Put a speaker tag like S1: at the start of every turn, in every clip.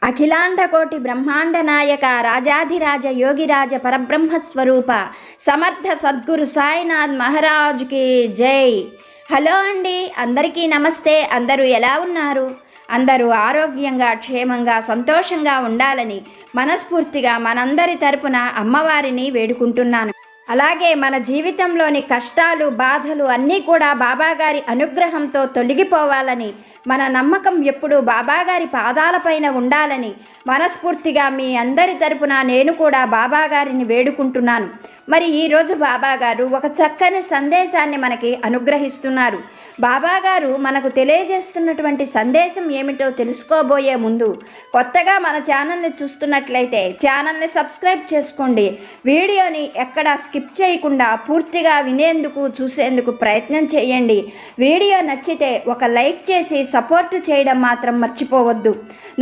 S1: అఖిలాండకోటి బ్రహ్మాండ నాయక రాజాధిరాజ యోగిరాజ పరబ్రహ్మస్వరూప సమర్థ సద్గురు సాయినాథ్ మహారాజుకి జై. హలో అండి, అందరికీ నమస్తే. అందరూ ఎలా ఉన్నారు? అందరూ ఆరోగ్యంగా క్షేమంగా సంతోషంగా ఉండాలని మనస్ఫూర్తిగా మనందరి తరపున అమ్మవారిని వేడుకుంటున్నాను. అలాగే మన జీవితంలోని కష్టాలు బాధలు అన్నీ కూడా బాబాగారి అనుగ్రహంతో తొలగిపోవాలని, మన నమ్మకం ఎప్పుడూ బాబాగారి పాదాలపైన ఉండాలని మనస్ఫూర్తిగా మీ అందరి తరపున నేను కూడా బాబాగారిని వేడుకుంటున్నాను. మరి ఈరోజు బాబాగారు ఒక చక్కని సందేశాన్ని మనకి అనుగ్రహిస్తున్నారు. బాబాగారు మనకు తెలియజేస్తున్నటువంటి సందేశం ఏమిటో తెలుసుకోబోయే ముందు కొత్తగా మన ఛానల్ని చూస్తున్నట్లయితే ఛానల్ని సబ్స్క్రైబ్ చేసుకోండి. వీడియోని ఎక్కడా స్కిప్ చేయకుండా పూర్తిగా వినేందుకు చూసేందుకు ప్రయత్నం చేయండి. వీడియో నచ్చితే ఒక లైక్ చేసి సపోర్టు చేయడం మాత్రం మర్చిపోవద్దు.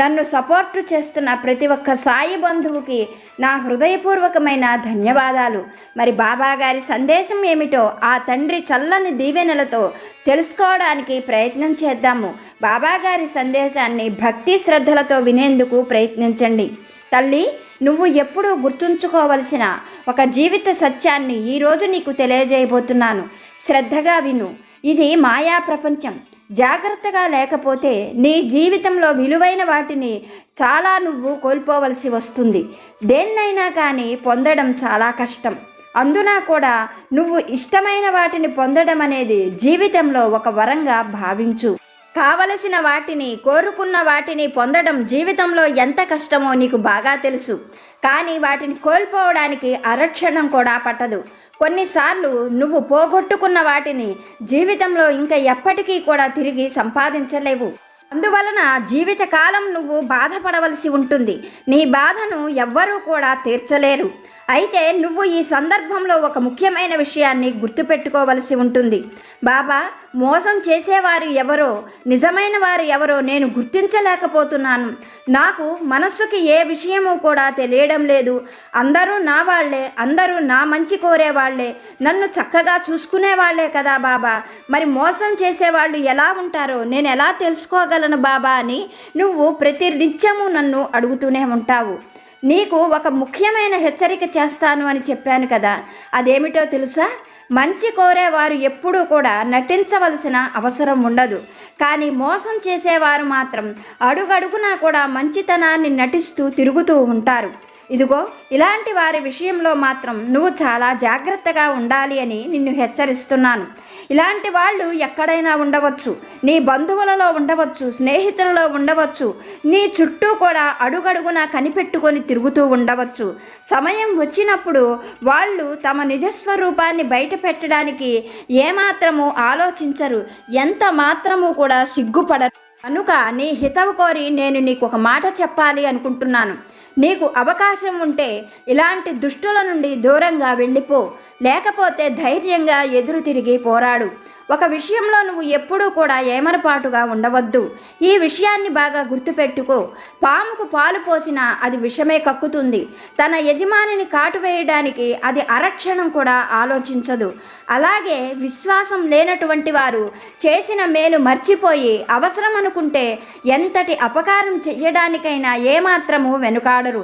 S1: నన్ను సపోర్టు చేస్తున్న ప్రతి ఒక్క సాయి బంధువుకి నా హృదయపూర్వకమైన ధన్యవాదాలు. మరి బాబాగారి సందేశం ఏమిటో ఆ తండ్రి చల్లని దీవెనలతో తెలుసుకోవడానికి ప్రయత్నం చేద్దాము. బాబాగారి సందేశాన్ని భక్తి శ్రద్ధలతో వినేందుకు ప్రయత్నించండి. తల్లి, నువ్వు ఎప్పుడూ గుర్తుంచుకోవలసిన ఒక జీవిత సత్యాన్ని ఈరోజు నీకు తెలియజేయబోతున్నాను. శ్రద్ధగా విను. ఇది మాయా ప్రపంచం. జాగ్రత్తగా లేకపోతే నీ జీవితంలో విలువైన వాటిని చాలా నువ్వు కోల్పోవలసి వస్తుంది. దేన్నైనా కానీ పొందడం చాలా కష్టం. అందున కూడా నువ్వు ఇష్టమైన వాటిని పొందడం అనేది జీవితంలో ఒక వరంగా భావించు. కావలసిన వాటిని, కోరుకున్న వాటిని పొందడం జీవితంలో ఎంత కష్టమో నీకు బాగా తెలుసు. కానీ వాటిని కోల్పోవడానికి అరక్షణం కూడా పట్టదు. కొన్నిసార్లు నువ్వు పోగొట్టుకున్న వాటిని జీవితంలో ఇంకా ఎప్పటికీ కూడా తిరిగి సంపాదించలేవు. అందువలన జీవితకాలం నువ్వు బాధపడవలసి ఉంటుంది. నీ బాధను ఎవ్వరూ కూడా తీర్చలేరు. అయితే నువ్వు ఈ సందర్భంలో ఒక ముఖ్యమైన విషయాన్ని గుర్తుపెట్టుకోవలసి ఉంటుంది. బాబా, మోసం చేసేవారు ఎవరో, నిజమైన వారు ఎవరో నేను గుర్తించలేకపోతున్నాను. నాకు మనస్సుకి ఏ విషయము కూడా తెలియడం లేదు. అందరూ నా వాళ్లే, అందరూ నా మంచి కోరేవాళ్లే, నన్ను చక్కగా చూసుకునేవాళ్లే కదా బాబా. మరి మోసం చేసేవాళ్ళు ఎలా ఉంటారో నేను ఎలా తెలుసుకోగలను బాబా అని నువ్వు ప్రతి నిత్యము నన్ను అడుగుతూనే ఉంటావు. నీకు ఒక ముఖ్యమైన హెచ్చరిక చేస్తాను అని చెప్పాను కదా, అదేమిటో తెలుసా? మంచి కోరేవారు ఎప్పుడూ కూడా నటించవలసిన అవసరం ఉండదు. కానీ మోసం చేసేవారు మాత్రం అడుగడుగునా కూడా మంచితనాన్ని నటిస్తూ తిరుగుతూ ఉంటారు. ఇదిగో, ఇలాంటి వారి విషయంలో మాత్రం నువ్వు చాలా జాగ్రత్తగా ఉండాలి అని నిన్ను హెచ్చరిస్తున్నాను. ఇలాంటి వాళ్ళు ఎక్కడైనా ఉండవచ్చు. నీ బంధువులలో ఉండవచ్చు, స్నేహితులలో ఉండవచ్చు, నీ చుట్టూ కూడా అడుగడుగునా కనిపెట్టుకొని తిరుగుతూ ఉండవచ్చు. సమయం వచ్చినప్పుడు వాళ్ళు తమ నిజస్వరూపాన్ని బయట పెట్టడానికి ఏమాత్రము ఆలోచించరు, ఎంత మాత్రము కూడా సిగ్గుపడరు. కనుక నీ హితవు కోరి నేను నీకు ఒక మాట చెప్పాలి అనుకుంటున్నాను. నీకు అవకాశం ఉంటే ఇలాంటి దుష్టుల నుండి దూరంగా వెళ్ళిపో. లేకపోతే ధైర్యంగా ఎదురు తిరిగి పోరాడు. ఒక విషయంలో నువ్వు ఎప్పుడూ కూడా ఏమరపాటుగా ఉండవద్దు. ఈ విషయాన్ని బాగా గుర్తుపెట్టుకో. పాముకు పాలు పోసినా అది విషమే కక్కుతుంది. తన యజమానిని కాటు వేయడానికి అది అరక్షణం కూడా ఆలోచించదు. అలాగే విశ్వాసం లేనటువంటి వారు చేసిన మేలు మర్చిపోయి అవసరం అనుకుంటే ఎంతటి అపకారం చెయ్యడానికైనా ఏమాత్రము వెనుకాడరు,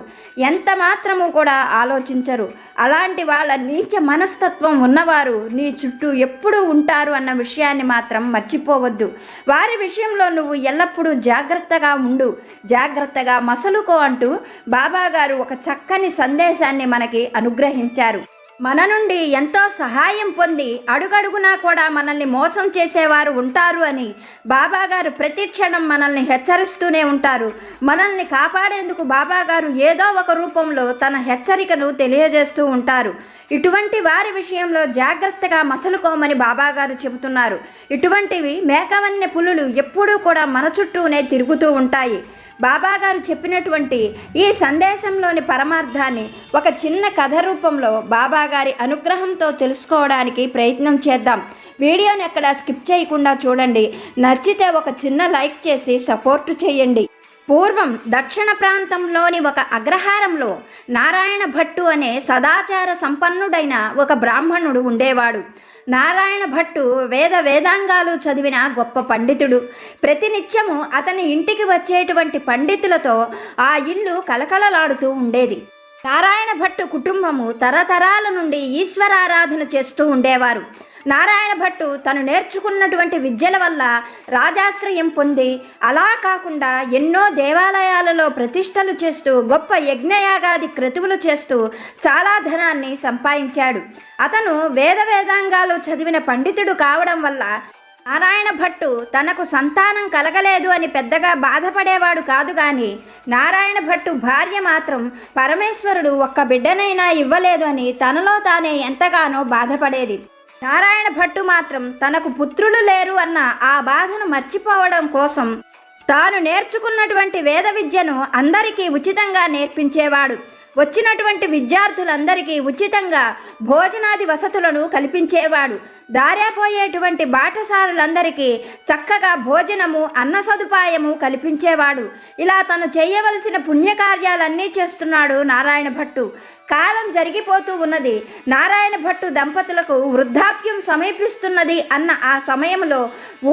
S1: ఎంత మాత్రము కూడా ఆలోచించరు. అలాంటి వాళ్ళ నీచ మనస్తత్వం ఉన్నవారు నీ చుట్టూ ఎప్పుడూ ఉంటారు అన్న విషయాన్ని మాత్రం మర్చిపోవద్దు. వారి విషయంలో నువ్వు ఎల్లప్పుడూ జాగ్రత్తగా ఉండు, జాగ్రత్తగా మసలుకో అంటూ బాబాగారు ఒక చక్కని సందేశాన్ని మనకి అనుగ్రహించారు. మన నుండి ఎంతో సహాయం పొంది అడుగడుగునా కూడా మనల్ని మోసం చేసేవారు ఉంటారు అని బాబాగారు ప్రతి క్షణం మనల్ని హెచ్చరిస్తూనే ఉంటారు. మనల్ని కాపాడేందుకు బాబాగారు ఏదో ఒక రూపంలో తన హెచ్చరికను తెలియజేస్తూ ఉంటారు. ఇటువంటి వారి విషయంలో జాగ్రత్తగా మసలుకోమని బాబాగారు చెబుతున్నారు. ఇటువంటివి మేకవన్య పులులు ఎప్పుడూ కూడా మన చుట్టూనే తిరుగుతూ ఉంటాయి. బాబాగారు చెప్పినటువంటి ఈ సందేశంలోని పరమార్థాన్ని ఒక చిన్న కథ రూపంలో బాబాగారి అనుగ్రహంతో తెలుసుకోవడానికి ప్రయత్నం చేద్దాం. వీడియోని ఎక్కడ స్కిప్ చేయకుండా చూడండి. నచ్చితే ఒక చిన్న లైక్ చేసి సపోర్టు చేయండి. పూర్వం దక్షిణ ప్రాంతంలోని ఒక అగ్రహారంలో నారాయణ భట్టు అనే సదాచార సంపన్నుడైన ఒక బ్రాహ్మణుడు ఉండేవాడు. నారాయణ భట్టు వేదాంగాలు చదివిన గొప్ప పండితుడు. ప్రతినిత్యము అతని ఇంటికి వచ్చేటువంటి పండితులతో ఆ ఇల్లు కలకలలాడుతూ ఉండేది. నారాయణ భట్టు కుటుంబము తరతరాల నుండి ఈశ్వరారాధన చేస్తూ ఉండేవారు. నారాయణ భట్టు తను నేర్చుకున్నటువంటి విద్యల వల్ల రాజాశ్రయం పొంది, అలా కాకుండా ఎన్నో దేవాలయాలలో ప్రతిష్టలు చేస్తూ గొప్ప యజ్ఞయాగాది క్రతువులు చేస్తూ చాలా ధనాన్ని సంపాదించాడు. అతను వేదాంగాలు చదివిన పండితుడు కావడం వల్ల నారాయణ భట్టు తనకు సంతానం కలగలేదు అని పెద్దగా బాధపడేవాడు కాదు. కానీ నారాయణ భట్టు భార్య మాత్రం పరమేశ్వరుడు ఒక్క బిడ్డనైనా ఇవ్వలేదు అని తనలో తానే ఎంతగానో బాధపడేది. నారాయణ భట్టు మాత్రం తనకు పుత్రులు లేరు అన్న ఆ బాధను మర్చిపోవడం కోసం తాను నేర్చుకున్నటువంటి వేద విద్యను అందరికీ ఉచితంగా నేర్పించేవాడు. వచ్చినటువంటి విద్యార్థులందరికీ ఉచితంగా భోజనాది వసతులను కల్పించేవాడు. దారిపోయేటువంటి బాటసారులందరికీ చక్కగా భోజనము, అన్న సదుపాయము కల్పించేవాడు. ఇలా తను చేయవలసిన పుణ్యకార్యాలన్నీ చేస్తున్నాడు నారాయణ భట్టు. కాలం జరిగిపోతూ ఉన్నది. నారాయణ భట్టు దంపతులకు వృద్ధాప్యం సమీపిస్తున్నది అన్న ఆ సమయంలో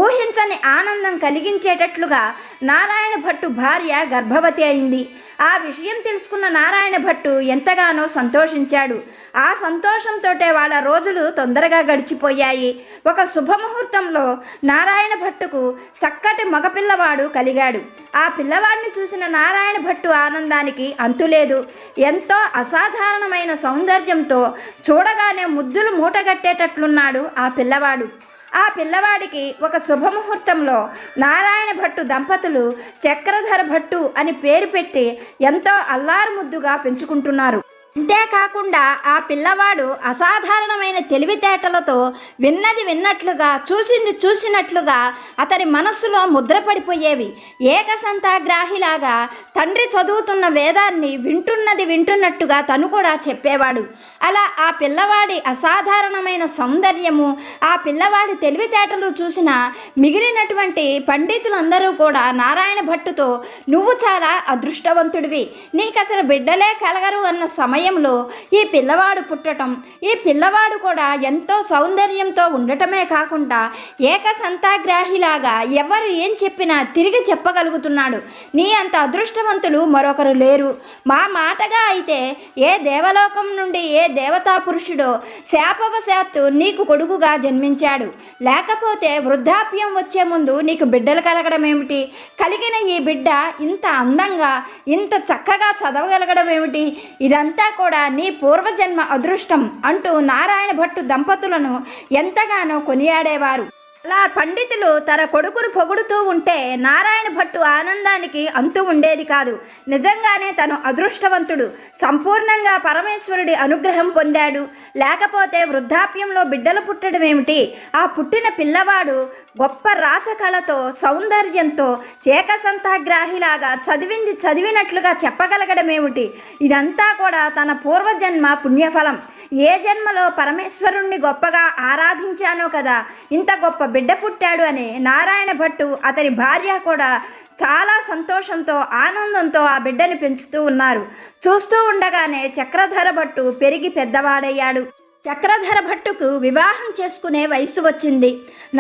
S1: ఊహించని ఆనందం కలిగించేటట్లుగా నారాయణ భట్టు భార్య గర్భవతి అయింది. ఆ విషయం తెలుసుకున్న నారాయణ భట్టు ఎంతగానో సంతోషించాడు. ఆ సంతోషంతో వాళ్ళ రోజులు తొందరగా గడిచిపోయాయి. ఒక శుభముహూర్తంలో నారాయణ భట్టుకు చక్కటి మగపిల్లవాడు కలిగాడు. ఆ పిల్లవాడిని చూసిన నారాయణ భట్టు ఆనందానికి అంతులేదు. ఎంతో అసాధారణమైన సౌందర్యంతో చూడగానే ముద్దులు మూటగట్టేటట్లున్నాడు ఆ పిల్లవాడు. ఆ పిల్లవాడికి ఒక శుభముహూర్తంలో నారాయణ భట్టు దంపతులు చక్రధర భట్టు అని పేరు పెట్టి ఎంతో అల్లారు ముద్దుగా పెంచుకుంటున్నారు. అంతేకాకుండా ఆ పిల్లవాడు అసాధారణమైన తెలివితేటలతో విన్నది విన్నట్లుగా, చూసింది చూసినట్లుగా అతని మనస్సులో ముద్రపడిపోయేవి. ఏకసంతాగ్రాహిలాగా తండ్రి చదువుతున్న వేదాన్ని వింటున్నది వింటున్నట్టుగా తను కూడా చెప్పేవాడు. అలా ఆ పిల్లవాడి అసాధారణమైన సౌందర్యము, ఆ పిల్లవాడి తెలివితేటలు చూసిన మిగిలినటువంటి పండితులందరూ కూడా నారాయణ భట్టుతో నువ్వు చాలా అదృష్టవంతుడివి, నీకు అసలు బిడ్డలే కలగరు అన్న సమయంలో ఈ పిల్లవాడు పుట్టడం, ఈ పిల్లవాడు కూడా ఎంతో సౌందర్యంతో ఉండటమే కాకుండా ఏకసంతాగ్రాహిలాగా ఎవరు ఏం చెప్పినా తిరిగి చెప్పగలుగుతున్నాడు. నీ అంత అదృష్టవంతులు మరొకరు లేరు. మా మాటగా అయితే ఏ దేవలోకం నుండి ఏ దేవతా పురుషుడో శాపవశాత్తు నీకు కొడుకుగా జన్మించాడు. లేకపోతే వృద్ధాప్యం వచ్చే ముందు నీకు బిడ్డలు కలగడం ఏమిటి? కలిగిన ఈ బిడ్డ ఇంత అందంగా ఇంత చక్కగా చదవగలగడం ఏమిటి? ఇదంతా కూడా నీ పూర్వజన్మ అదృష్టం అంటూ నారాయణ భట్టు దంపతులను ఎంతగానో కొనియాడేవారు. అలా పండితులు తన కొడుకును పొగుడుతూ ఉంటే నారాయణ భట్టు ఆనందానికి అంతు ఉండేది కాదు. నిజంగానే తను అదృష్టవంతుడు, సంపూర్ణంగా పరమేశ్వరుడి అనుగ్రహం పొందాడు. లేకపోతే వృద్ధాప్యంలో బిడ్డలు పుట్టడం ఏమిటి? ఆ పుట్టిన పిల్లవాడు గొప్ప రాచకళతో, సౌందర్యంతో, ఏకసంతాగ్రాహిలాగా చదివింది చదివినట్లుగా చెప్పగలగడం ఏమిటి? ఇదంతా కూడా తన పూర్వజన్మ పుణ్యఫలం. ఏ జన్మలో పరమేశ్వరుణ్ణి గొప్పగా ఆరాధించానో కదా ఇంత గొప్ప బిడ్డ పుట్టాడు అని నారాయణ భట్టు అతని భార్య కూడా చాలా సంతోషంతో, ఆనందంతో ఆ బిడ్డని పెంచుతూ ఉన్నారు. చూస్తూ ఉండగానే చక్రధర భట్టు పెరిగి పెద్దవాడయ్యాడు. చక్రధర భట్టుకు వివాహం చేసుకునే వయసు వచ్చింది.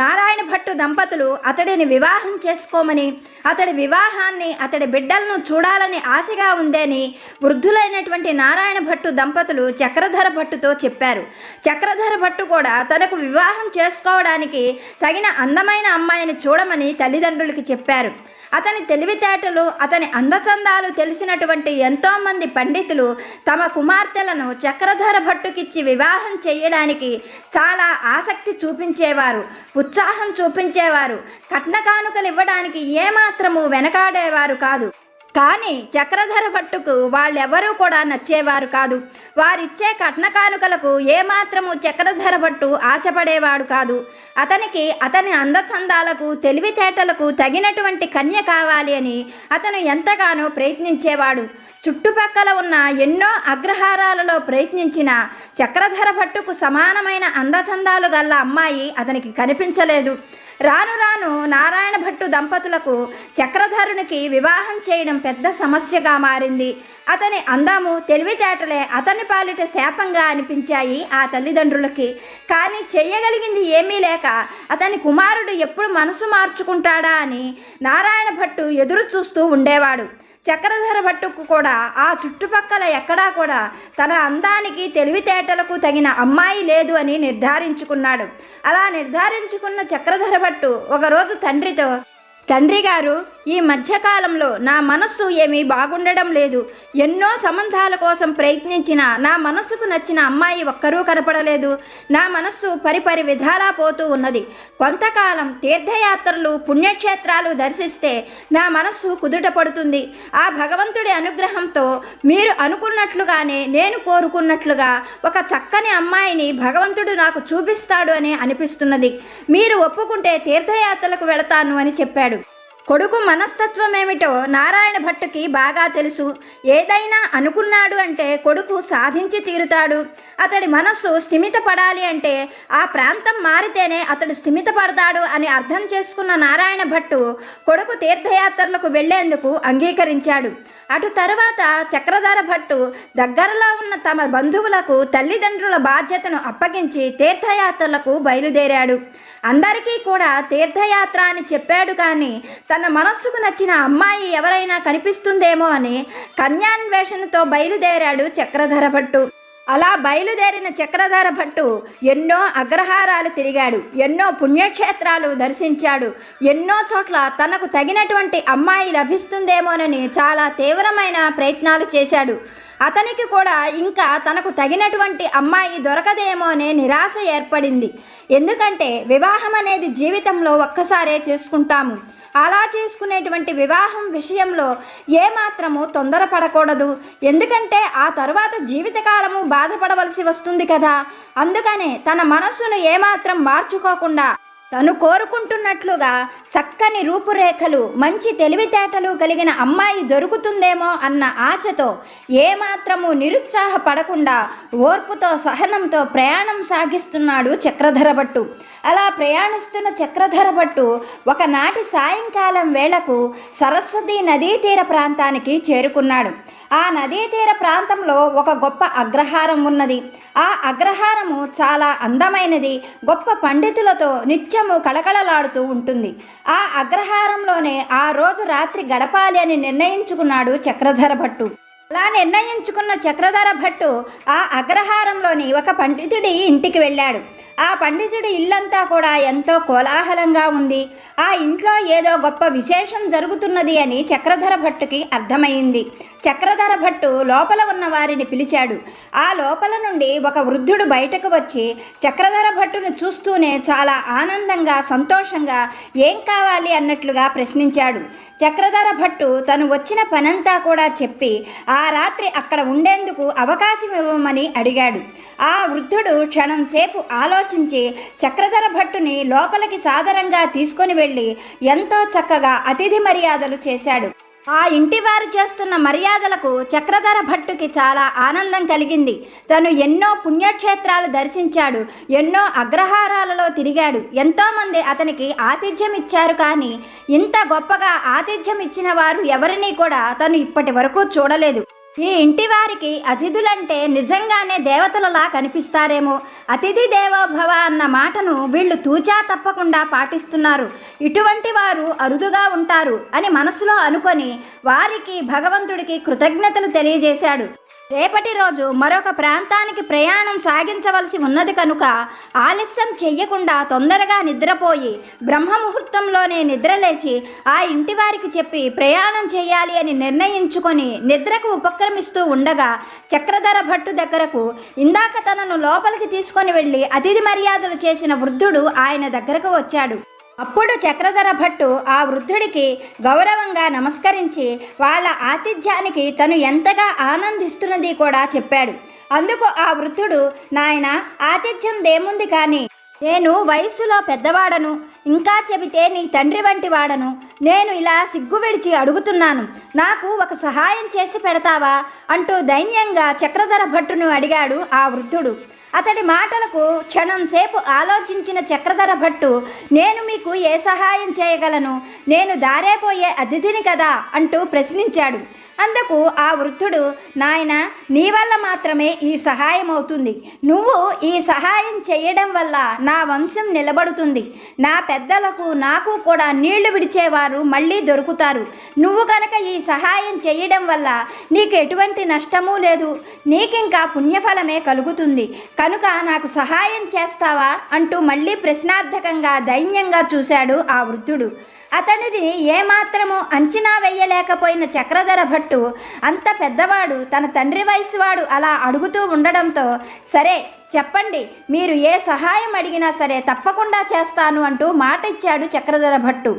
S1: నారాయణ భట్టు దంపతులు అతడిని వివాహం చేసుకోమని, అతడి వివాహాన్ని, అతడి బిడ్డలను చూడాలని ఆశగా ఉందని వృద్ధులైనటువంటి నారాయణ భట్టు దంపతులు చక్రధర భట్టుతో చెప్పారు. చక్రధర భట్టు కూడా తనకు వివాహం చేసుకోవడానికి తగిన అందమైన అమ్మాయిని చూడమని తల్లిదండ్రులకి చెప్పారు. అతని తెలివితేటలు, అతని అందచందాలు తెలిసినటువంటి ఎంతోమంది పండితులు తమ కుమార్తెలను చక్రధర భట్టుకిచ్చి వివాహం చేయడానికి చాలా ఆసక్తి చూపించేవారు, ఉత్సాహం చూపించేవారు. కట్న కానుకలు ఇవ్వడానికి ఏమాత్రము వెనకాడేవారు కాదు. కానీ చక్రధర భట్టుకు వాళ్ళెవరూ కూడా నచ్చేవారు కాదు. వారిచ్చే కట్న కానుకలకు ఏమాత్రము చక్రధర భట్టు ఆశపడేవాడు కాదు. అతనికి అతని అందచందాలకు, తెలివితేటలకు తగినటువంటి కన్య కావాలి అని అతను ఎంతగానో ప్రయత్నించేవాడు. చుట్టుపక్కల ఉన్న ఎన్నో అగ్రహారాలలో ప్రయత్నించిన చక్రధర భట్టుకు సమానమైన అందచందాలు గల్ల అమ్మాయి అతనికి కనిపించలేదు. రాను రాను నారాయణ భట్టు దంపతులకు చక్రధరునికి వివాహం చేయడం పెద్ద సమస్యగా మారింది. అతని అందము తెలివితేటలే అతని పాలిట శాపంగా అనిపించాయి ఆ తల్లిదండ్రులకి. కానీ చేయగలిగింది ఏమీ లేక అతని కుమారుడు ఎప్పుడు మనసు మార్చుకుంటాడా అని నారాయణ భట్టు ఎదురు చూస్తూ ఉండేవాడు. చక్రధర భట్టుకు కూడా ఆ చుట్టుపక్కల ఎక్కడా కూడా తన అందానికి తెలివితేటలకు తగిన అమ్మాయి లేదు అని నిర్ధారించుకున్నాడు. అలా నిర్ధారించుకున్న చక్రధర భట్టు ఒకరోజు తండ్రితో, తండ్రి గారు, ఈ మధ్యకాలంలో నా మనస్సు ఏమీ బాగుండడం లేదు. ఎన్నో సంబంధాల కోసం ప్రయత్నించినా నా మనస్సుకు నచ్చిన అమ్మాయి ఒక్కరూ కనపడలేదు. నా మనస్సు పరిపరి విధాలా పోతూ ఉన్నది. కొంతకాలం తీర్థయాత్రలు పుణ్యక్షేత్రాలు దర్శిస్తే నా మనస్సు కుదుట పడుతుంది. ఆ భగవంతుడి అనుగ్రహంతో మీరు అనుకున్నట్లుగానే నేను కోరుకున్నట్లుగా ఒక చక్కని అమ్మాయిని భగవంతుడు నాకు చూపిస్తాడు అని అనిపిస్తున్నది. మీరు ఒప్పుకుంటే తీర్థయాత్రలకు వెళతాను అని చెప్పాడు. కొడుకు మనస్తత్వం ఏమిటో నారాయణ భట్టుకి బాగా తెలుసు. ఏదైనా అనుకున్నాడు అంటే కొడుకు సాధించి తీరుతాడు. అతడి మనస్సు స్థిమితపడాలి అంటే ఆ ప్రాంతం మారితేనే అతడు స్థిమితపడతాడు అని అర్థం చేసుకున్న నారాయణ భట్టు కొడుకు తీర్థయాత్రలకు వెళ్లేందుకు అంగీకరించాడు. అటు తర్వాత చక్రధర భట్టు దగ్గరలో ఉన్న తమ బంధువులకు తల్లిదండ్రుల బాధ్యతను అప్పగించి తీర్థయాత్రలకు బయలుదేరాడు. అందరికీ కూడా తీర్థయాత్ర అని చెప్పాడు, కానీ తన మనస్సుకు నచ్చిన అమ్మాయి ఎవరైనా కనిపిస్తుందేమో అని కన్యాన్వేషణతో బయలుదేరాడు చక్రధర భట్టు. అలా బయలుదేరిన చక్రధర భట్టు ఎన్నో అగ్రహారాలు తిరిగాడు, ఎన్నో పుణ్యక్షేత్రాలు దర్శించాడు. ఎన్నో చోట్ల తనకు తగినటువంటి అమ్మాయి లభిస్తుందేమోనని చాలా తీవ్రమైన ప్రయత్నాలు చేశాడు. అతనికి కూడా ఇంకా తనకు తగినటువంటి అమ్మాయి దొరకదేమో అనే నిరాశ ఏర్పడింది. ఎందుకంటే వివాహం అనేది జీవితంలో ఒక్కసారే చేసుకుంటాము. అలా చేసుకునేటువంటి వివాహం విషయంలో ఏమాత్రము తొందరపడకూడదు. ఎందుకంటే ఆ తరువాత జీవితకాలము బాధపడవలసి వస్తుంది కదా. అందుకనే తన మనస్సును ఏమాత్రం మార్చుకోకుండా తను కోరుకుంటున్నట్లుగా చక్కని రూపురేఖలు, మంచి తెలివితేటలు కలిగిన అమ్మాయి దొరుకుతుందేమో అన్న ఆశతో ఏమాత్రము నిరుత్సాహపడకుండా ఓర్పుతో సహనంతో ప్రయాణం సాగిస్తున్నాడు చక్రధర భట్టు. అలా ప్రయాణిస్తున్న చక్రధర భట్టు ఒకనాటి సాయంకాలం వేళకు సరస్వతి నదీ తీర ప్రాంతానికి చేరుకున్నాడు. ఆ నదీ తీర ప్రాంతంలో ఒక గొప్ప అగ్రహారం ఉన్నది. ఆ అగ్రహారము చాలా అందమైనది, గొప్ప పండితులతో నిత్యము కళకళలాడుతూ ఉంటుంది. ఆ అగ్రహారంలోనే ఆ రోజు రాత్రి గడపాలి అని నిర్ణయించుకున్నాడు చక్రధర భట్టు. అలా నిర్ణయించుకున్న చక్రధర భట్టు ఆ అగ్రహారంలోని ఒక పండితుడి ఇంటికి వెళ్ళాడు. ఆ పండితుడి ఇల్లంతా కూడా ఎంతో కోలాహలంగా ఉంది. ఆ ఇంట్లో ఏదో గొప్ప విశేషం జరుగుతున్నది అని చక్రధర భట్టుకి అర్థమైంది. చక్రధర భట్టు లోపల ఉన్న వారిని పిలిచాడు. ఆ లోపల నుండి ఒక వృద్ధుడు బయటకు వచ్చి చక్రధర భట్టును చూస్తూనే చాలా ఆనందంగా సంతోషంగా ఏం కావాలి అన్నట్లుగా ప్రశ్నించాడు. చక్రధర భట్టు తను వచ్చిన పనంతా కూడా చెప్పి ఆ రాత్రి అక్కడ ఉండేందుకు అవకాశం ఇవ్వమని అడిగాడు. ఆ వృద్ధుడు క్షణం సేపు ఆలోచించి చక్రధర భట్టుని లోపలికి సాదరంగా తీసుకొని వెళ్ళి ఎంతో చక్కగా అతిథి మర్యాదలు చేశాడు. ఆ ఇంటి వారు చేస్తున్న మర్యాదలకు చక్రధర భట్టుకి చాలా ఆనందం కలిగింది. తను ఎన్నో పుణ్యక్షేత్రాలు దర్శించాడు, ఎన్నో అగ్రహారాలలో తిరిగాడు. ఎంతోమంది అతనికి ఆతిథ్యం ఇచ్చారు, కానీ ఇంత గొప్పగా ఆతిథ్యం ఇచ్చిన వారు ఎవరినీ కూడా తను ఇప్పటి వరకు చూడలేదు. ఈ ఇంటి వారికి అతిథులంటే నిజంగానే దేవతలలా కనిపిస్తారేమో. అతిథి దేవో భవ అన్న మాటను వీళ్ళు తూచా తప్పకుండా పాటిస్తున్నారు. ఇటువంటి వారు అరుదుగా ఉంటారు అని మనసులో అనుకొని వారికి భగవంతుడికి కృతజ్ఞతలు తెలియజేశాడు. రేపటి రోజు మరొక ప్రాంతానికి ప్రయాణం సాగించవలసి ఉన్నది కనుక ఆలస్యం చెయ్యకుండా తొందరగా నిద్రపోయి బ్రహ్మముహూర్తంలోనే నిద్రలేచి ఆ ఇంటి వారికి చెప్పి ప్రయాణం చేయాలి అని నిర్ణయించుకొని నిద్రకు ఉపక్రమిస్తూ ఉండగా చక్రధర భట్టు దగ్గరకు ఇందాక తనను లోపలికి తీసుకొని వెళ్ళి అతిథి మర్యాదలు చేసిన వృద్ధుడు ఆయన దగ్గరకు వచ్చాడు. అప్పుడు చక్రధర భట్టు ఆ వృద్ధుడికి గౌరవంగా నమస్కరించి వాళ్ళ ఆతిథ్యానికి తను ఎంతగా ఆనందిస్తున్నది కూడా చెప్పాడు. అందుకు ఆ వృద్ధుడు, నాయన, ఆతిథ్యం దేముంది, కానీ నేను వయస్సులో పెద్దవాడను, ఇంకా చెబితే నీ తండ్రి వంటి వాడను. నేను ఇలా సిగ్గు విడిచి అడుగుతున్నాను, నాకు ఒక సహాయం చేసి పెడతావా అంటూ దైన్యంగా చక్రధర భట్టును అడిగాడు ఆ వృద్ధుడు. అతడి మాటలకు క్షణం సేపు ఆలోచించిన చక్రధర భట్టు, నేను మీకు ఏ సహాయం చేయగలను? నేను దారేపోయే అతిథిని కదా అంటూ ప్రశ్నించాడు. అందుకు ఆ వృద్ధుడు, నాయన, నీ వల్ల మాత్రమే ఈ సహాయం అవుతుంది. నువ్వు ఈ సహాయం చేయడం వల్ల నా వంశం నిలబడుతుంది. నా పెద్దలకు నాకు కూడా నీళ్లు విడిచేవారు మళ్ళీ దొరుకుతారు. నువ్వు కనుక ఈ సహాయం చేయడం వల్ల నీకు ఎటువంటి నష్టమూ లేదు. నీకింకా పుణ్యఫలమే కలుగుతుంది. కనుక నాకు సహాయం చేస్తావా అంటూ మళ్ళీ ప్రశ్నార్థకంగా దైన్యంగా చూశాడు ఆ వృద్ధుడు. అతడిని ఏమాత్రము అంచనా వేయలేకపోయిన చక్రధర భట్టు, అంత పెద్దవాడు, తన తండ్రి వయసువాడు అలా అడుగుతూ ఉండడంతో, సరే చెప్పండి, మీరు ఏ సహాయం అడిగినా సరే తప్పకుండా చేస్తాను అంటూ మాట ఇచ్చాడు చక్రధర భట్టు.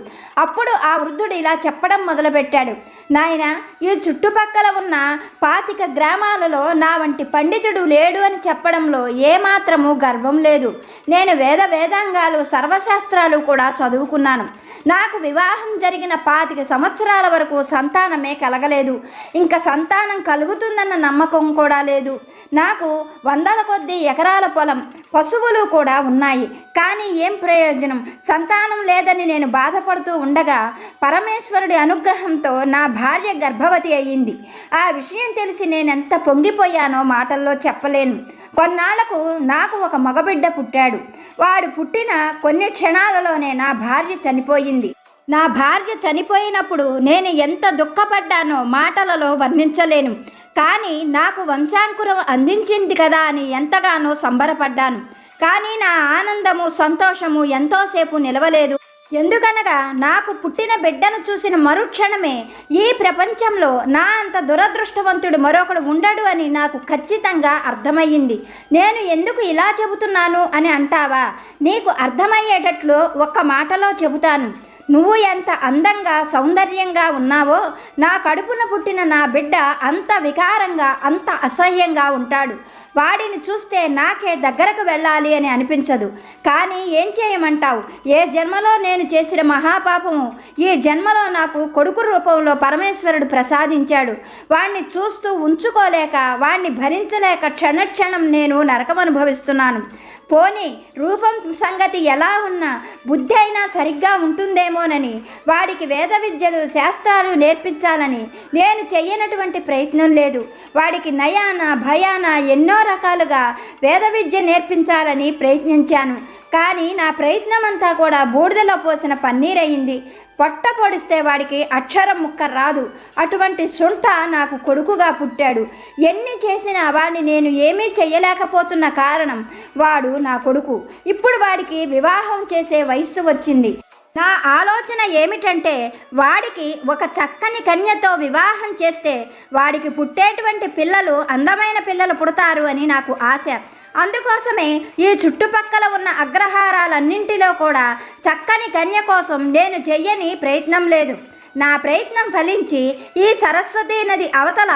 S1: అప్పుడు ఆ వృద్ధుడు ఇలా చెప్పడం మొదలుపెట్టాడు. నాయన, ఈ చుట్టుపక్కల ఉన్న 25 గ్రామాలలో నా వంటి పండితుడు లేడు అని చెప్పడంలో ఏమాత్రము గర్వం లేదు. నేను వేదాంగాలు సర్వశాస్త్రాలు కూడా చదువుకున్నాను. నాకు వివాహం జరిగిన 25 సంవత్సరాల వరకు సంతానమే కలగలేదు. ఇంకా సంతానం కలుగుతుందన్న నమ్మకం కూడా లేదు. నాకు 100ల కొద్దీ ఎకరాల పొలం, పశువులు కూడా ఉన్నాయి. కానీ ఏం ప్రయోజనం? సంతానం లేదని నేను బాధపడుతూ ఉండగా పరమేశ్వరుడి అనుగ్రహంతో నా భార్య గర్భవతి అయ్యింది. ఆ విషయం తెలిసి నేనెంత పొంగిపోయానో మాటల్లో చెప్పలేను. కొన్నాళ్లకు నాకు ఒక మగబిడ్డ పుట్టాడు. వాడు పుట్టిన కొన్ని క్షణాలలోనే నా భార్య చనిపోయింది. నా భార్య చనిపోయినప్పుడు నేను ఎంత దుఃఖపడ్డానో మాటలలో వర్ణించలేను. కానీ నాకు వంశాంకురం అందించింది కదా అని ఎంతగానో సంబరపడ్డాను. కానీ నా ఆనందము, సంతోషము ఎంతోసేపు నిలవలేదు. ఎందుకనగా నాకు పుట్టిన బిడ్డను చూసిన మరుక్షణమే ఈ ప్రపంచంలో నా అంత దురదృష్టవంతుడు మరొకడు ఉండడు అని నాకు ఖచ్చితంగా అర్థమయ్యింది. నేను ఎందుకు ఇలా చెబుతున్నాను అని అంటావా? నీకు అర్థమయ్యేటట్లు ఒక్క మాటలో చెబుతాను. నువ్వు ఎంత అందంగా, సౌందర్యంగా ఉన్నావో, నా కడుపున పుట్టిన నా బిడ్డ అంత వికారంగా, అంత అసహ్యంగా ఉంటాడు. వాడిని చూస్తే నాకే దగ్గరకు వెళ్ళాలి అని అనిపించదు. కానీ ఏం చేయమంటావు? ఏ జన్మలో నేను చేసిన మహాపాపము ఈ జన్మలో నాకు కొడుకు రూపంలో పరమేశ్వరుడు ప్రసాదించాడు. వాణ్ణి చూస్తూ ఉంచుకోలేక, వాణ్ణి భరించలేక క్షణక్షణం నేను నరకం అనుభవిస్తున్నాను. పోనీ రూపం సంగతి ఎలా ఉన్నా బుద్ధి అయినా సరిగ్గా ఉంటుందేమోనని, వాడికి వేద విద్యలు, శాస్త్రాలు నేర్పించాలని నేను చెయ్యనటువంటి ప్రయత్నం లేదు. వాడికి నయాన, భయాన ఎన్నో రకాలుగా వేద విద్య నేర్పించాలని ప్రయత్నించాను. కానీ నా ప్రయత్నం అంతా కూడా బూడిదలో పోసిన పన్నీరయింది. పొట్ట పొడిస్తే వాడికి అక్షరం ముక్క రాదు. అటువంటి శుంఠ నాకు కొడుకుగా పుట్టాడు. ఎన్ని చేసినా వాడిని నేను ఏమీ చెయ్యలేకపోతున్న కారణం వాడు నా కొడుకు. ఇప్పుడు వాడికి వివాహం చేసే వయస్సు వచ్చింది. నా ఆలోచన ఏమిటంటే, వాడికి ఒక చక్కని కన్యతో వివాహం చేస్తే వాడికి పుట్టేటువంటి పిల్లలు అందమైన పిల్లలు పుడతారు అని నాకు ఆశ. అందుకోసమే ఈ చుట్టుపక్కల ఉన్న అగ్రహారాలన్నింటిలో కూడా చక్కని కన్య కోసం నేను చెయ్యని ప్రయత్నం లేదు. నా ప్రయత్నం ఫలించి ఈ సరస్వతీ నది అవతల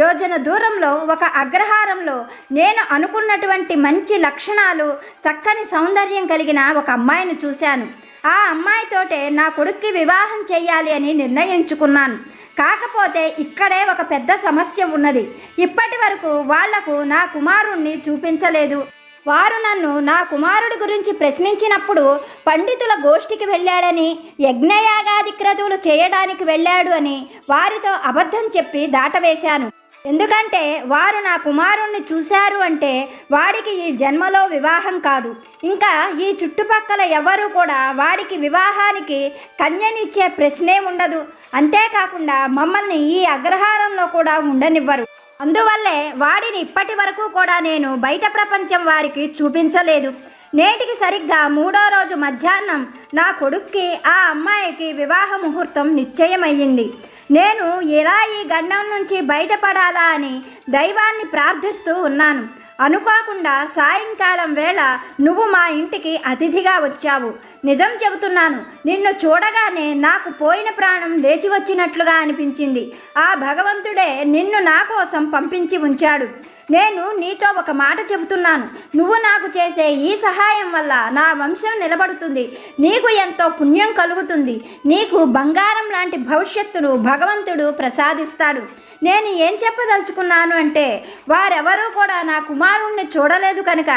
S1: యోజన దూరంలో ఒక అగ్రహారంలో నేను అనుకున్నటువంటి మంచి లక్షణాలు, చక్కని సౌందర్యం కలిగిన ఒక అమ్మాయిని చూశాను. ఆ అమ్మాయితోటే నా కొడుక్కి వివాహం చెయ్యాలి అని నిర్ణయించుకున్నాను. కాకపోతే ఇక్కడే ఒక పెద్ద సమస్య ఉన్నది. ఇప్పటి వరకు వాళ్లకు నా కుమారుణ్ణి చూపించలేదు. వారు నన్ను నా కుమారుడి గురించి ప్రశ్నించినప్పుడు పండితుల గోష్ఠికి వెళ్ళాడని, యజ్ఞయాగాది క్రతువులు చేయడానికి వెళ్ళాడు అని వారితో అబద్ధం చెప్పి దాటవేశాను. ఎందుకంటే వారు నా కుమారుణ్ణి చూశారు అంటే వాడికి ఈ జన్మలో వివాహం కాదు. ఇంకా ఈ చుట్టుపక్కల ఎవరు కూడా వాడికి వివాహానికి కన్యనిచ్చే ప్రశ్నే ఉండదు. అంతేకాకుండా మమ్మల్ని ఈ అగ్రహారంలో కూడా ఉండనివ్వరు. అందువల్లే వాడిని ఇప్పటి వరకు కూడా నేను బయట ప్రపంచం వారికి చూపించలేదు. నేటికి సరిగ్గా 3వ రోజు మధ్యాహ్నం నా కొడుక్కి ఆ అమ్మాయికి వివాహ ముహూర్తం నిశ్చయమయ్యింది. నేను ఎలా ఈ గండం నుంచి బయటపడాలా అని దైవాన్ని ప్రార్థిస్తూ ఉన్నాను. అనుకోకుండా సాయంకాలం వేళ నువ్వు మా ఇంటికి అతిథిగా వచ్చావు. నిజం చెబుతున్నాను, నిన్ను చూడగానే నాకు పోయిన ప్రాణం లేచి వచ్చినట్లుగా అనిపించింది. ఆ భగవంతుడే నిన్ను నా కోసం పంపించి ఉంచాడు. నేను నీతో ఒక మాట చెబుతున్నాను. నువ్వు నాకు చేసే ఈ సహాయం వల్ల నా వంశం నిలబడుతుంది, నీకు ఎంతో పుణ్యం కలుగుతుంది, నీకు బంగారం లాంటి భవిష్యత్తును భగవంతుడు ప్రసాదిస్తాడు. నేను ఏం చెప్పదలుచుకున్నాను అంటే, వారెవరూ కూడా నా కుమారుణ్ణి చూడలేదు కనుక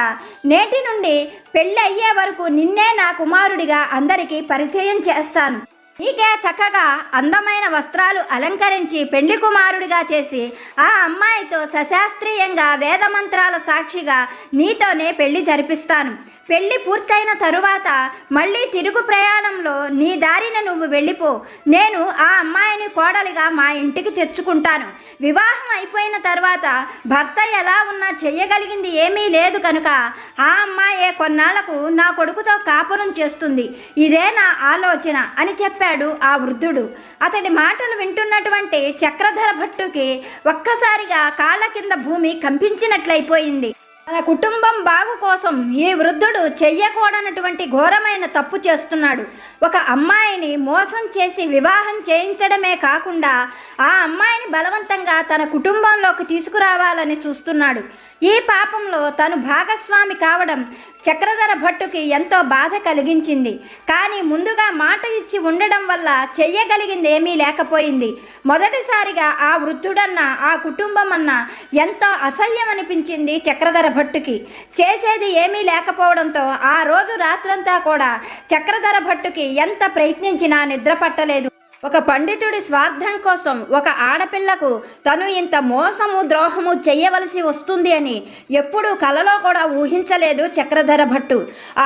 S1: నేటి నుండి పెళ్ళి అయ్యే వరకు నిన్నే నా కుమారుడిగా అందరికీ పరిచయం చేస్తాను. నీకే చక్కగా అందమైన వస్త్రాలు అలంకరించి పెళ్లి కుమారుడిగా చేసి ఆ అమ్మాయితో సశాస్త్రీయంగా వేదమంత్రాల సాక్షిగా నీతోనే పెళ్లి జరిపిస్తాను. పెళ్లి పూర్తయిన తరువాత మళ్ళీ తిరుగు ప్రయాణంలో నీ దారిన నువ్వు వెళ్ళిపో. నేను ఆ అమ్మాయిని కోడలిగా మా ఇంటికి తెచ్చుకుంటాను. వివాహం అయిపోయిన తర్వాత భర్త ఎలా ఉన్నా చెయ్యగలిగింది ఏమీ లేదు కనుక ఆ అమ్మాయే కొన్నాళ్లకు నా కొడుకుతో కాపురం చేస్తుంది. ఇదే నా ఆలోచన అని చెప్పాడు ఆ వృద్ధుడు. అతడి మాటలు వింటున్నటువంటి చక్రధర భట్టుకి ఒక్కసారిగా కాళ్ళ కింద భూమి కంపించినట్లయిపోయింది. తన కుటుంబం బాగు కోసం ఈ వృద్ధుడు చెయ్యకూడనటువంటి ఘోరమైన తప్పు చేస్తున్నాడు. ఒక అమ్మాయిని మోసం చేసి వివాహం చేయించడమే కాకుండా ఆ అమ్మాయిని బలవంతంగా తన కుటుంబంలోకి తీసుకురావాలని చూస్తున్నాడు. ఈ పాపంలో తను భాగస్వామి కావడం చక్రధర భట్టుకి ఎంతో బాధ కలిగించింది. కానీ ముందుగా మాట ఇచ్చి ఉండడం వల్ల చెయ్యగలిగింది ఏమీ లేకపోయింది. మొదటిసారిగా ఆ వృద్ధుడన్న ఆ కుటుంబం అన్న ఎంతో అసహ్యం అనిపించింది చక్రధర భట్టుకి. చేసేది ఏమీ లేకపోవడంతో ఆ రోజు రాత్రంతా కూడా చక్రధర భట్టుకి ఎంత ప్రయత్నించినా నిద్ర పట్టలేదు. ఒక పండితుడి స్వార్థం కోసం ఒక ఆడపిల్లకు తను ఇంత మోసము ద్రోహము చెయ్యవలసి వస్తుంది అని ఎప్పుడూ కలలో కూడా ఊహించలేదు చక్రధర భట్టు.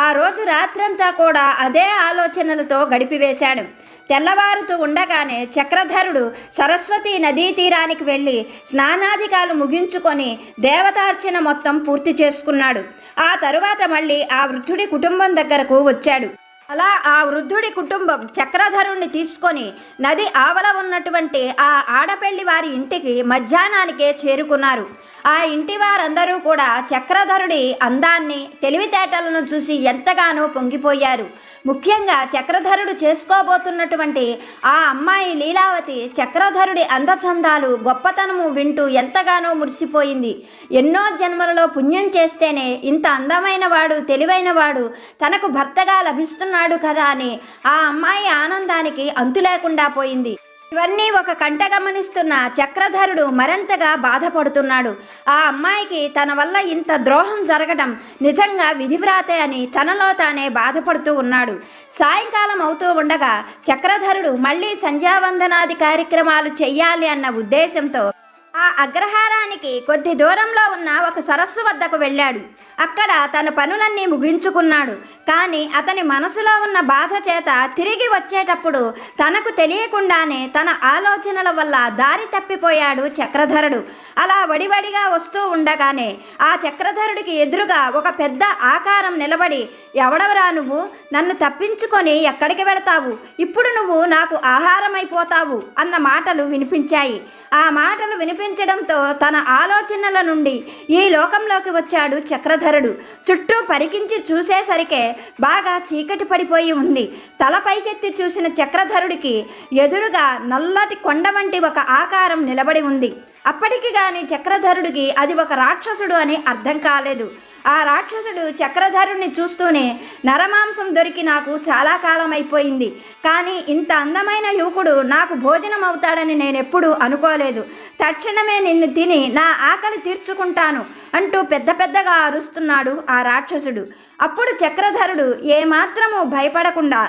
S1: ఆ రోజు రాత్రంతా కూడా అదే ఆలోచనలతో గడిపివేశాడు. తెల్లవారుతూ ఉండగానే చక్రధరుడు సరస్వతి నదీ తీరానికి వెళ్ళి స్నానాధికాలు ముగించుకొని దేవతార్చన మొత్తం పూర్తి చేసుకున్నాడు. ఆ తరువాత మళ్ళీ ఆ వృద్ధుడి కుటుంబం దగ్గరకు వచ్చాడు. అలా ఆ వృద్ధుడి కుటుంబం చక్రధరుణ్ణి తీసుకొని నది ఆవల ఉన్నటువంటి ఆ ఆడపెళ్లి వారి ఇంటికి మధ్యాహ్నానికే చేరుకున్నారు. ఆ ఇంటి వారందరూ కూడా చక్రధరుడి అందాన్ని తెలివితేటలను చూసి ఎంతగానో పొంగిపోయారు. ముఖ్యంగా చక్రధరుడు చేసుకోబోతున్నటువంటి ఆ అమ్మాయి లీలావతి చక్రధరుడి అందచందాలు గొప్పతనము వింటూ ఎంతగానో మురిసిపోయింది. ఎన్నో జన్మలలో పుణ్యం చేస్తేనే ఇంత అందమైన వాడు తెలివైన వాడు తనకు భర్తగా లభిస్తున్నాడు కదా అని ఆ అమ్మాయి ఆనందానికి అంతు లేకుండా పోయింది. ఇవన్నీ ఒక కంట గమనిస్తున్న చక్రధరుడు మరింతగా బాధపడుతున్నాడు. ఆ అమ్మాయికి తన వల్ల ఇంత ద్రోహం జరగడం నిజంగా విధివ్రాతే అని తనలో తానే బాధపడుతూ ఉన్నాడు. సాయంకాలం అవుతూ ఉండగా చక్రధరుడు మళ్ళీ సంధ్యావందనాది కార్యక్రమాలు చెయ్యాలి అన్న ఉద్దేశంతో ఆ అగ్రహారానికి కొద్ది దూరంలో ఉన్న ఒక సరస్సు వద్దకు వెళ్ళాడు. అక్కడ తన పనులన్నీ ముగించుకున్నాడు. కానీ అతని మనసులో ఉన్న బాధ చేత తిరిగి వచ్చేటప్పుడు తనకు తెలియకుండానే తన ఆలోచనల వల్ల దారి తప్పిపోయాడు చక్రధరుడు. అలా వడివడిగా వస్తూ ఉండగానే ఆ చక్రధరుడికి ఎదురుగా ఒక పెద్ద ఆకారం నిలబడి, ఎవడవరా నువ్వు? నన్ను తప్పించుకొని ఎక్కడికి వెళతావు? ఇప్పుడు నువ్వు నాకు ఆహారమైపోతావు అన్న మాటలు వినిపించాయి. ఆ మాటలు వినిపించడంతో తన ఆలోచనల నుండి ఈ లోకంలోకి వచ్చాడు చక్రధరుడు. చుట్టూ పరికించి చూసేసరికే బాగా చీకటి పడిపోయి ఉంది. తల పైకెత్తి చూసిన చక్రధరుడికి ఎదురుగా నల్లటి కొండ వంటి ఒక ఆకారం నిలబడి ఉంది. అప్పటికి గాని చక్రధరుడికి అది ఒక రాక్షసుడు అని అర్థం కాలేదు. ఆ రాక్షసుడు చక్రధరుణ్ణి చూస్తూనే, నరమాంసం దొరికి నాకు చాలా కాలం అయిపోయింది, కానీ ఇంత అందమైన యువకుడు నాకు భోజనం అవుతాడని నేనెప్పుడూ అనుకోలేదు. తక్షణమే నిన్ను తిని నా ఆకలి తీర్చుకుంటాను అంటూ పెద్ద పెద్దగా అరుస్తున్నాడు ఆ రాక్షసుడు. అప్పుడు చక్రధరుడు ఏమాత్రము భయపడకుండా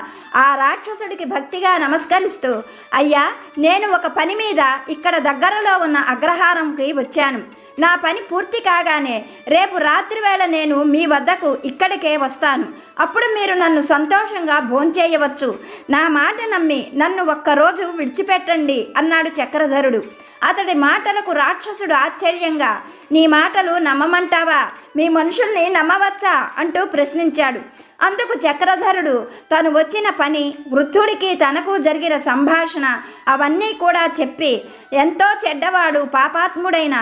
S1: ఆ రాక్షసుడికి భక్తిగా నమస్కరిస్తూ, అయ్యా, నేను ఒక పని మీద ఇక్కడ దగ్గరలో ఉన్న అగ్రహారంకి వచ్చాను. నా పని పూర్తి కాగానే రేపు రాత్రి వేళ నేను మీ వద్దకు ఇక్కడికే వస్తాను. అప్పుడు మీరు నన్ను సంతోషంగా భోంచేయవచ్చు. నా మాట నమ్మి నన్ను ఒక్కరోజు విడిచిపెట్టండి అన్నాడు చక్రధరుడు. అతడి మాటలకు రాక్షసుడు ఆశ్చర్యంగా, నీ మాటలు నమ్మమంటావా? మీ మనుషుల్ని నమ్మవచ్చా అంటూ ప్రశ్నించాడు. అందుకు చక్రధరుడు తను వచ్చిన పని, వృద్ధుడికి తనకు జరిగిన సంభాషణ అవన్నీ కూడా చెప్పి, ఎంతో చెడ్డవాడు పాపాత్ముడైన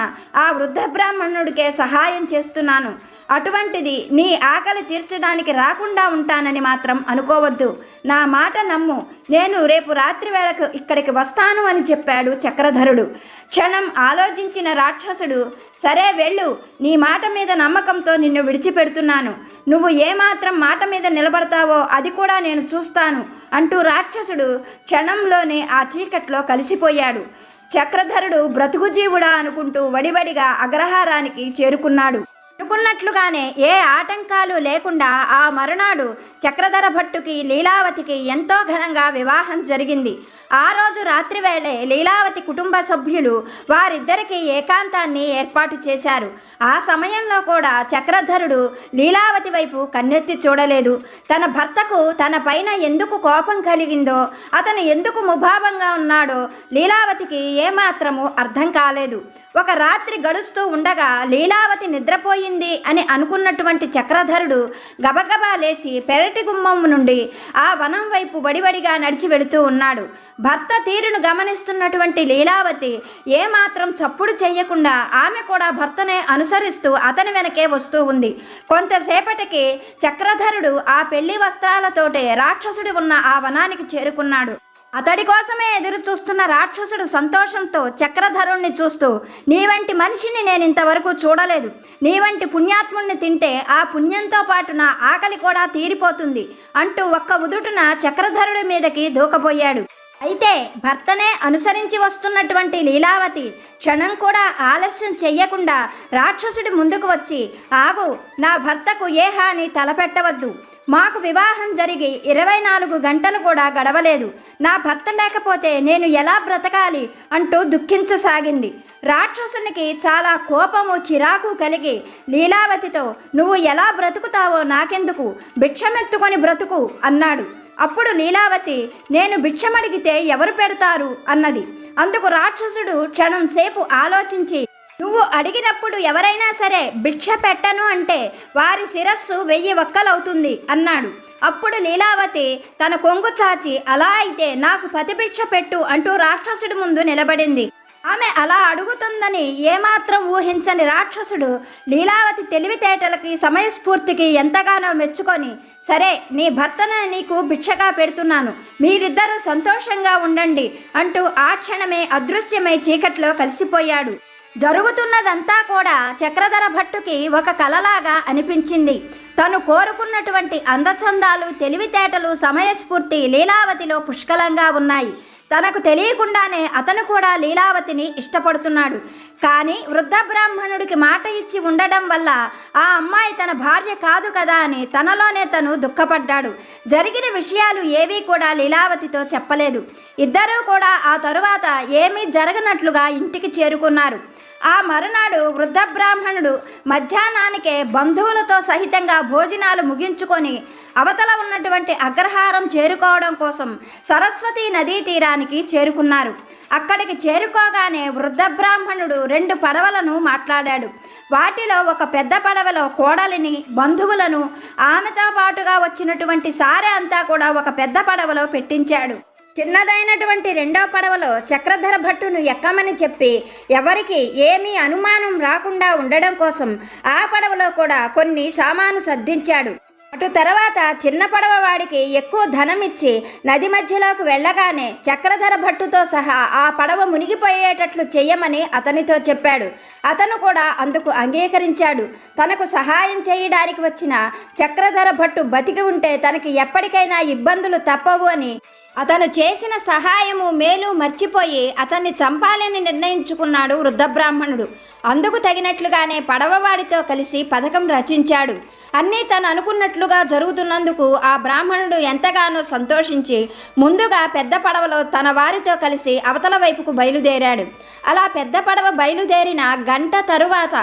S1: ఆ వృద్ధ బ్రాహ్మణుడికే సహాయం చేస్తున్నాను. అటువంటిది నీ ఆకలి తీర్చడానికి రాకుండా ఉంటానని మాత్రం అనుకోవద్దు. నా మాట నమ్ము. నేను రేపు రాత్రి వేళకు ఇక్కడికి వస్తాను అని చెప్పాడు చక్రధరుడు. క్షణం ఆలోచించిన రాక్షసుడు, సరే వెళ్ళు, నీ మాట మీద నమ్మకంతో నిన్ను విడిచిపెడుతున్నాను. నువ్వు ఏమాత్రం మాట మీద నిలబడతావో అది కూడా నేను చూస్తాను అంటూ రాక్షసుడు క్షణంలోనే ఆ చీకట్లో కలిసిపోయాడు. చక్రధరుడు బ్రతుకుజీవుడా అనుకుంటూ వడివడిగా అగ్రహారానికి చేరుకున్నాడు. అనుకున్నట్లుగానే ఏ ఆటంకాలు లేకుండా ఆ మరునాడు చక్రధర భట్టుకి లీలావతికి ఎంతో ఘనంగా వివాహం జరిగింది. ఆ రోజు రాత్రి వేళే లీలావతి కుటుంబ సభ్యులు వారిద్దరికీ ఏకాంతాన్ని ఏర్పాటు చేశారు. ఆ సమయంలో కూడా చక్రధరుడు లీలావతి వైపు కన్నెత్తి చూడలేదు. తన భర్తకు తన పైన ఎందుకు కోపం కలిగిందో, అతను ఎందుకు ముభావంగా ఉన్నాడో లీలావతికి ఏమాత్రము అర్థం కాలేదు. ఒక రాత్రి గడుస్తూ ఉండగా లీలావతి నిద్రపోయింది అని అనుకున్నటువంటి చక్రధరుడు గబగబా లేచి పెరటి గుమ్మం నుండి ఆ వనం వైపు వడివడిగా నడిచి వెళుతూ ఉన్నాడు. భర్త తీరును గమనిస్తున్నటువంటి లీలావతి ఏమాత్రం చప్పుడు చెయ్యకుండా ఆమె కూడా భర్తనే అనుసరిస్తూ అతని వెనకే వస్తూ ఉంది. కొంతసేపటికి చక్రధరుడు ఆ పెళ్లి వస్త్రాలతోటే రాక్షసుడి ఉన్న ఆ వనానికి చేరుకున్నాడు. అతడి కోసమే ఎదురు చూస్తున్న రాక్షసుడు సంతోషంతో చక్రధరుణ్ణి చూస్తూ, నీ వంటి మనిషిని నేను ఇంతవరకు చూడలేదు. నీ వంటి పుణ్యాత్ముణ్ణి తింటే ఆ పుణ్యంతో పాటు నా ఆకలి కూడా తీరిపోతుంది అంటూ ఒక్క ఉదుటున చక్రధరుడి మీదకి దూకపోయాడు. అయితే భర్తనే అనుసరించి వస్తున్నటువంటి లీలావతి క్షణం కూడా ఆలస్యం చెయ్యకుండా రాక్షసుడి ముందుకు వచ్చి, ఆగు, నా భర్తకు ఏ హాని తలపెట్టవద్దు. మాకు వివాహం జరిగి 24 గంటలు కూడా గడవలేదు. నా భర్త లేకపోతే నేను ఎలా బ్రతకాలి అంటూ దుఃఖించసాగింది. రాక్షసునికి చాలా కోపము చిరాకు కలిగి లీలావతితో, నువ్వు ఎలా బ్రతుకుతావో నాకెందుకు, భిక్షమెత్తుకొని బ్రతుకు అన్నాడు. అప్పుడు లీలావతి, నేను భిక్షమడిగితే ఎవరు పెడతారు అన్నది. అందుకు రాక్షసుడు క్షణం సేపు ఆలోచించి, నువ్వు అడిగినప్పుడు ఎవరైనా సరే భిక్ష పెట్టను అంటే వారి శిరస్సు 1000 వక్కలవుతుంది అన్నాడు. అప్పుడు లీలావతి తన కొంగు చాచి, అలా అయితే నాకు పతిభిక్ష పెట్టు అంటూ రాక్షసుడి ముందు నిలబడింది. ఆమె అలా అడుగుతుందని ఏమాత్రం ఊహించని రాక్షసుడు లీలావతి తెలివితేటలకి సమయస్ఫూర్తికి ఎంతగానో మెచ్చుకొని, సరే, నీ భర్తను నీకు భిక్షగా పెడుతున్నాను, మీరిద్దరూ సంతోషంగా ఉండండి అంటూ ఆ క్షణమే అదృశ్యమై చీకట్లో కలిసిపోయాడు. జరుగుతున్నదంతా కూడా చక్రధర భట్టుకి ఒక కలలాగా అనిపించింది. తను కోరుకున్నటువంటి అందచందాలు, తెలివితేటలు, సమయస్ఫూర్తి లీలావతిలో పుష్కలంగా ఉన్నాయి. తనకు తెలియకుండానే అతను కూడా లీలావతిని ఇష్టపడుతున్నాడు. కానీ వృద్ధ బ్రాహ్మణుడికి మాట ఇచ్చి ఉండడం వల్ల ఆ అమ్మాయి తన భార్య కాదు కదా అని తనలోనే తను దుఃఖపడ్డాడు. జరిగిన విషయాలు ఏవీ కూడా లీలావతితో చెప్పలేదు. ఇద్దరూ కూడా ఆ తరువాత ఏమీ జరగనట్లుగా ఇంటికి చేరుకున్నారు. ఆ మరునాడు వృద్ధ బ్రాహ్మణుడు మధ్యాహ్నానికే బంధువులతో సహితంగా భోజనాలు ముగించుకొని అవతల ఉన్నటువంటి అగ్రహారం చేరుకోవడం కోసం సరస్వతీ నదీ తీరానికి చేరుకున్నారు. అక్కడికి చేరుకోగానే వృద్ధ బ్రాహ్మణుడు 2 పడవలను మాట్లాడాడు. వాటిలో ఒక పెద్ద పడవలో కోడలిని, బంధువులను, ఆమెతో పాటుగా వచ్చినటువంటి సారె అంతా కూడా ఒక పెద్ద పడవలో పెట్టించాడు. చిన్నదైనటువంటి 2వ పడవలో చక్రధర భట్టును ఎక్కమని చెప్పి ఎవరికి ఏమీ అనుమానం రాకుండా ఉండడం కోసం ఆ పడవలో కూడా కొన్ని సామాను సర్దించాడు. అటు తర్వాత చిన్న పడవ వాడికి ఎక్కువ ధనం ఇచ్చి నది మధ్యలోకి వెళ్ళగానే చక్రధర భట్టుతో సహా ఆ పడవ మునిగిపోయేటట్లు చెయ్యమని అతనితో చెప్పాడు. అతను కూడా అందుకు అంగీకరించాడు. తనకు సహాయం చేయడానికి వచ్చిన చక్రధర భట్టు బతికి ఉంటే తనకి ఎప్పటికైనా ఇబ్బందులు తప్పవు అని అతను చేసిన సహాయము మేలు మర్చిపోయి అతన్ని చంపాలని నిర్ణయించుకున్నాడు వృద్ధ బ్రాహ్మణుడు. అందుకు తగినట్లుగానే పడవవాడితో కలిసి పథకం రచించాడు. అన్నీ తను అనుకున్నట్లుగా జరుగుతున్నందుకు ఆ బ్రాహ్మణుడు ఎంతగానో సంతోషించి ముందుగా పెద్ద పడవలో తన వారితో కలిసి అవతల వైపుకు బయలుదేరాడు. అలా పెద్ద పడవ బయలుదేరిన గంట తరువాత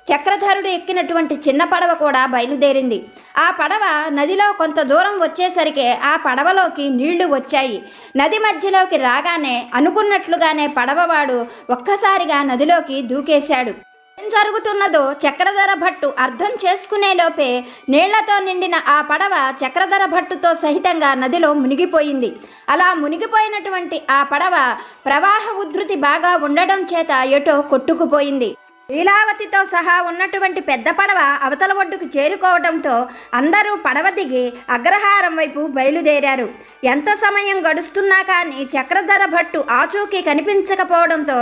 S1: చక్రధరుడు ఎక్కినటువంటి చిన్న పడవ కూడా బయలుదేరింది. ఆ పడవ నదిలో కొంత దూరం వచ్చేసరికి ఆ పడవలోకి నీళ్లు వచ్చాయి. నది మధ్యలోకి రాగానే అనుకున్నట్లుగానే పడవవాడు ఒక్కసారిగా నదిలోకి దూకేశాడు. ఏం జరుగుతున్నదో చక్రధర భట్టు అర్థం చేసుకునే లోపే నీళ్లతో నిండిన ఆ పడవ చక్రధర భట్టుతో సహితంగా నదిలో మునిగిపోయింది. అలా మునిగిపోయినటువంటి ఆ పడవ ప్రవాహ ఉధృతి బాగా ఉండడం చేత ఎటో కొట్టుకుపోయింది. లీలావతితో సహా ఉన్నటువంటి పెద్ద పడవ అవతల ఒడ్డుకు చేరుకోవడంతో అందరూ పడవ దిగి అగ్రహారం వైపు బయలుదేరారు. ఎంత సమయం గడుస్తున్నా కానీ చక్రధర భట్టు ఆచూకీ కనిపించకపోవడంతో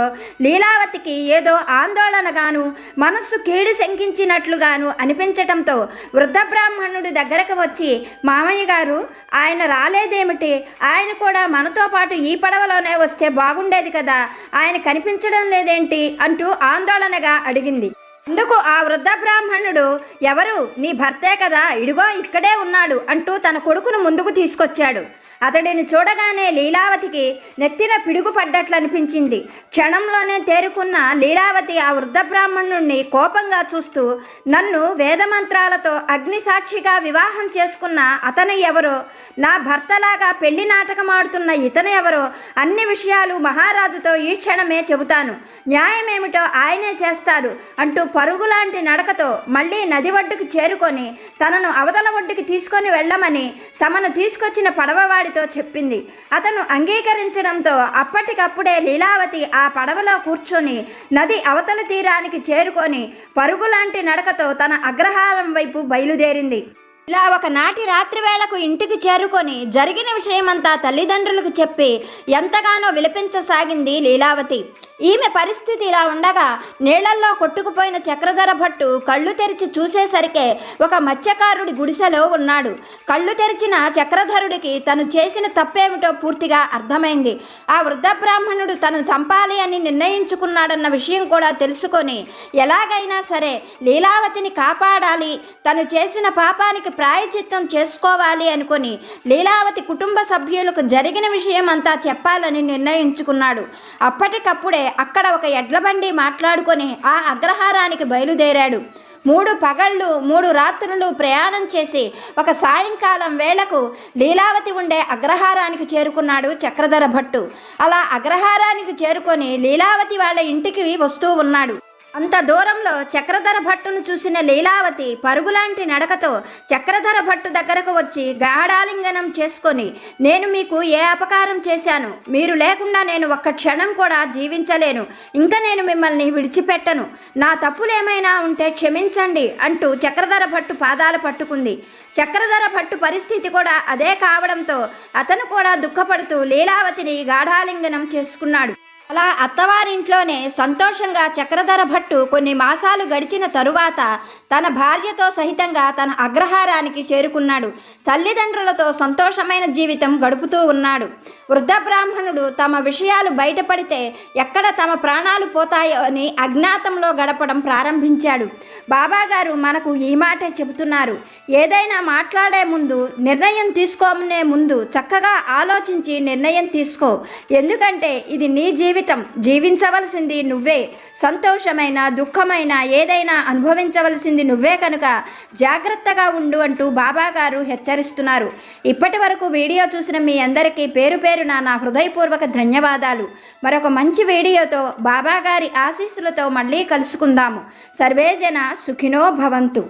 S1: లీలావతికి ఏదో ఆందోళనగాను మనస్సు కీడు శంకించినట్లుగాను అనిపించటంతో వృద్ధ బ్రాహ్మణుడి దగ్గరకు వచ్చి, మామయ్య గారు, ఆయన రాలేదేమిటి? ఆయన కూడా మనతో పాటు ఈ పడవలోనే వస్తే బాగుండేది కదా, ఆయన కనిపించడం లేదేంటి అంటూ ఆందోళనగా అడిగింది. అందుకు ఆ వృద్ధ బ్రాహ్మణుడు, ఎవరు? నీ భర్తే కదా, ఇడుగో ఇక్కడే ఉన్నాడు అంటూ తన కొడుకును ముందుకు తీసుకొచ్చాడు. అతడిని చూడగానే లీలావతికి నెత్తిన పిడుగు పడ్డట్లు అనిపించింది. క్షణంలోనే తేరుకున్న లీలావతి ఆ వృద్ధ బ్రాహ్మణుణ్ణి కోపంగా చూస్తూ, నన్ను వేదమంత్రాలతో అగ్నిసాక్షిగా వివాహం చేసుకున్న అతను ఎవరో, నా భర్తలాగా పెళ్లి నాటకం ఆడుతున్న ఇతను ఎవరో, అన్ని విషయాలు మహారాజుతో ఈ క్షణమే చెబుతాను, న్యాయమేమిటో ఆయనే చేస్తారు అంటూ పరుగులాంటి నడకతో మళ్ళీ నది ఒడ్డుకు చేరుకొని తనను అవతల ఒడ్డుకి తీసుకొని వెళ్ళమని తమను తీసుకొచ్చిన పడవవాడితో చెప్పింది. అతను అంగీకరించడంతో అప్పటికప్పుడే లీలావతి ఆ పడవలో కూర్చొని నది అవతల తీరానికి చేరుకొని పరుగులాంటి నడకతో తన అగ్రహారం వైపు బయలుదేరింది. ఇలా ఒకనాటి రాత్రి వేళకు ఇంటికి చేరుకొని జరిగిన విషయమంతా తల్లిదండ్రులకు చెప్పి ఎంతగానో విలపించసాగింది లీలావతి. ఈమె పరిస్థితి ఇలా ఉండగా నీళ్లల్లో కొట్టుకుపోయిన చక్రధర భట్టు కళ్ళు తెరిచి చూసేసరికే ఒక మత్స్యకారుడి గుడిసెలో ఉన్నాడు. కళ్ళు తెరిచిన చక్రధరుడికి తను చేసిన తప్పేమిటో పూర్తిగా అర్థమైంది. ఆ వృద్ధ బ్రాహ్మణుడు తను చంపాలి అని నిర్ణయించుకున్నాడన్న విషయం కూడా తెలుసుకొని ఎలాగైనా సరే లీలావతిని కాపాడాలి, తను చేసిన పాపానికి ప్రాయచిత్తం చేసుకోవాలి అనుకొని లీలావతి కుటుంబ సభ్యులకు జరిగిన విషయం అంతా చెప్పాలని నిర్ణయించుకున్నాడు. అప్పటికప్పుడే అక్కడ ఒక ఎడ్లబండి మాట్లాడుకొని ఆ అగ్రహారానికి బయలుదేరాడు. 3 పగళ్ళు 3 రాత్రులు ప్రయాణం చేసి ఒక సాయంకాలం వేళకు లీలావతి ఉండే అగ్రహారానికి చేరుకున్నాడు చక్రధర భట్టు. అలా అగ్రహారానికి చేరుకొని లీలావతి వాళ్ళ ఇంటికి వస్తూ ఉన్నాడు. అంత దూరంలో చక్రధర భట్టును చూసిన లీలావతి పరుగులాంటి నడకతో చక్రధర భట్టు దగ్గరకు వచ్చి గాఢాలింగనం చేసుకొని, నేను మీకు ఏ అపకారం చేశాను? మీరు లేకుండా నేను ఒక్క క్షణం కూడా జీవించలేను. ఇంకా నేను మిమ్మల్ని విడిచిపెట్టను. నా తప్పులేమైనా ఉంటే క్షమించండి అంటూ చక్రధర భట్టు పాదాలు పట్టుకుంది. చక్రధర భట్టు పరిస్థితి కూడా అదే కావడంతో అతను కూడా దుఃఖపడుతూ లీలావతిని గాఢాలింగనం చేసుకున్నాడు. అలా అత్తవారింట్లోనే సంతోషంగా చక్రధర భట్టు కొన్ని మాసాలు గడిచిన తరువాత తన భార్యతో సహితంగా తన అగ్రహారానికి చేరుకున్నాడు. తల్లిదండ్రులతో సంతోషమైన జీవితం గడుపుతూ ఉన్నాడు. వృద్ధ బ్రాహ్మణుడు తమ విషయాలు బయటపడితే ఎక్కడ తమ ప్రాణాలు పోతాయో అని అజ్ఞాతంలో గడపడం ప్రారంభించాడు. బాబాగారు మనకు ఈ మాటే చెబుతున్నారు, ఏదైనా మాట్లాడే ముందు, నిర్ణయం తీసుకోనే ముందు చక్కగా ఆలోచించి నిర్ణయం తీసుకో. ఎందుకంటే ఇది నీ జీవితం, జీవించవలసింది నువ్వే. సంతోషమైన దుఃఖమైన ఏదైనా అనుభవించవలసింది నువ్వే కనుక జాగ్రత్తగా ఉండు అంటూ బాబాగారు హెచ్చరిస్తున్నారు. ఇప్పటి వరకు వీడియో చూసిన మీ అందరికీ పేరు పేరున నా హృదయపూర్వక ధన్యవాదాలు. మరొక మంచి వీడియోతో బాబాగారి ఆశీస్సులతో మళ్ళీ కలుసుకుందాము. సర్వేజన సుఖినో భవంతు.